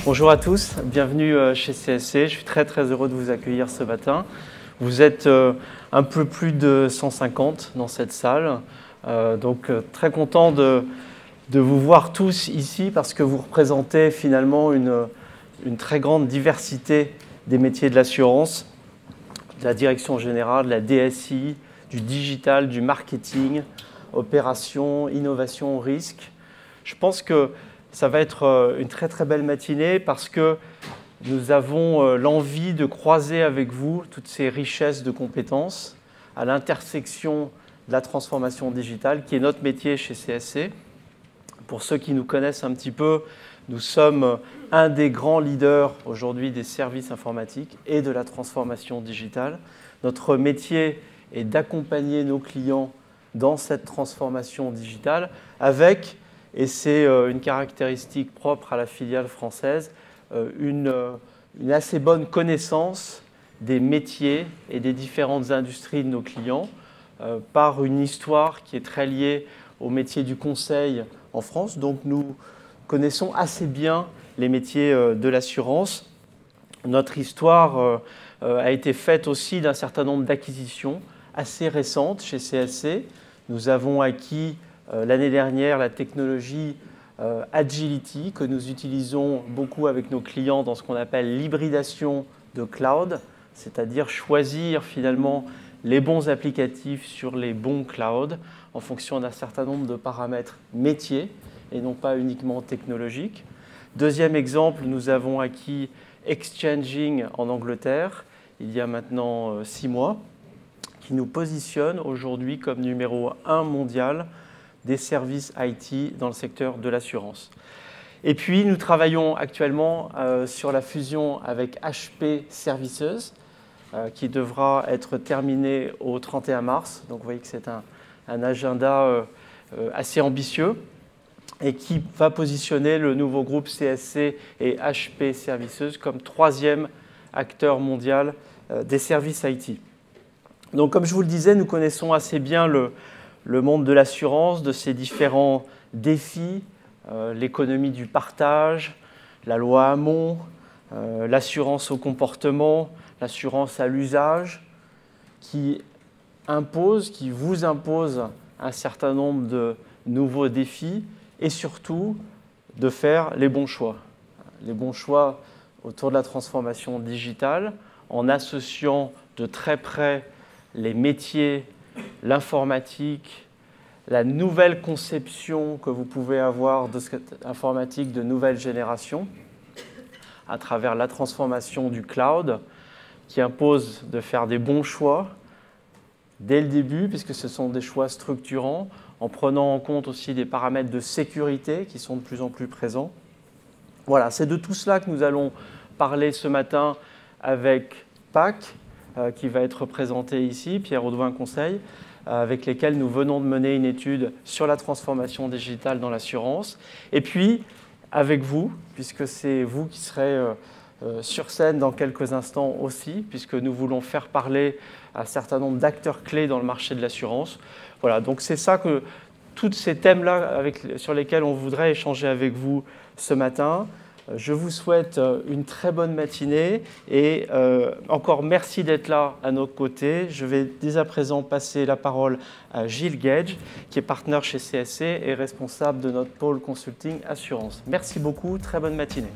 Bonjour à tous, bienvenue chez CSC. Je suis très heureux de vous accueillir ce matin. Vous êtes un peu plus de 150 dans cette salle, donc très content de vous voir tous ici parce que vous représentez finalement une très grande diversité des métiers de l'assurance, de la direction générale, de la DSI, du digital, du marketing, opération, innovation, risque. Je pense que ça va être une très belle matinée parce que nous avons l'envie de croiser avec vous toutes ces richesses de compétences à l'intersection de la transformation digitale qui est notre métier chez CSC. Pour ceux qui nous connaissent un petit peu, nous sommes un des grands leaders aujourd'hui des services informatiques et de la transformation digitale. Notre métier est d'accompagner nos clients dans cette transformation digitale avec, et c'est une caractéristique propre à la filiale française, une assez bonne connaissance des métiers et des différentes industries de nos clients par une histoire qui est très liée au métier du conseil en France. Donc nous connaissons assez bien les métiers de l'assurance. Notre histoire a été faite aussi d'un certain nombre d'acquisitions assez récentes chez CSC. Nous avons acquis l'année dernière la technologie Agility que nous utilisons beaucoup avec nos clients dans ce qu'on appelle l'hybridation de cloud, c'est-à-dire choisir finalement les bons applicatifs sur les bons clouds en fonction d'un certain nombre de paramètres métiers et non pas uniquement technologiques. Deuxième exemple, nous avons acquis Exchanging en Angleterre il y a maintenant 6 mois, qui nous positionne aujourd'hui comme numéro 1 mondial des services IT dans le secteur de l'assurance. Et puis, nous travaillons actuellement sur la fusion avec HP Services, qui devra être terminée au 31 mars. Donc, vous voyez que c'est un agenda assez ambitieux et qui va positionner le nouveau groupe CSC et HP Services comme 3e acteur mondial des services IT. Donc, comme je vous le disais, nous connaissons assez bien le monde de l'assurance, de ses différents défis, l'économie du partage, la loi Hamon, l'assurance au comportement, l'assurance à l'usage, qui vous impose un certain nombre de nouveaux défis et surtout de faire les bons choix. Les bons choix autour de la transformation digitale en associant de très près les métiers, l'informatique, la nouvelle conception que vous pouvez avoir de cette informatique de nouvelle génération à travers la transformation du cloud qui impose de faire des bons choix dès le début puisque ce sont des choix structurants en prenant en compte aussi des paramètres de sécurité qui sont de plus en plus présents. Voilà, c'est de tout cela que nous allons parler ce matin avec PAC, qui va être présenté ici, Pierre Audouin Conseil, avec lesquels nous venons de mener une étude sur la transformation digitale dans l'assurance. Et puis, avec vous, puisque c'est vous qui serez sur scène dans quelques instants aussi, puisque nous voulons faire parler un certain nombre d'acteurs clés dans le marché de l'assurance. Voilà, donc c'est ça que tous ces thèmes-là sur lesquels on voudrait échanger avec vous ce matin. Je vous souhaite une très bonne matinée et encore merci d'être là à nos côtés. Je vais dès à présent passer la parole à Gilles Gage, qui est partenaire chez CSC et responsable de notre pôle consulting assurance. Merci beaucoup, très bonne matinée.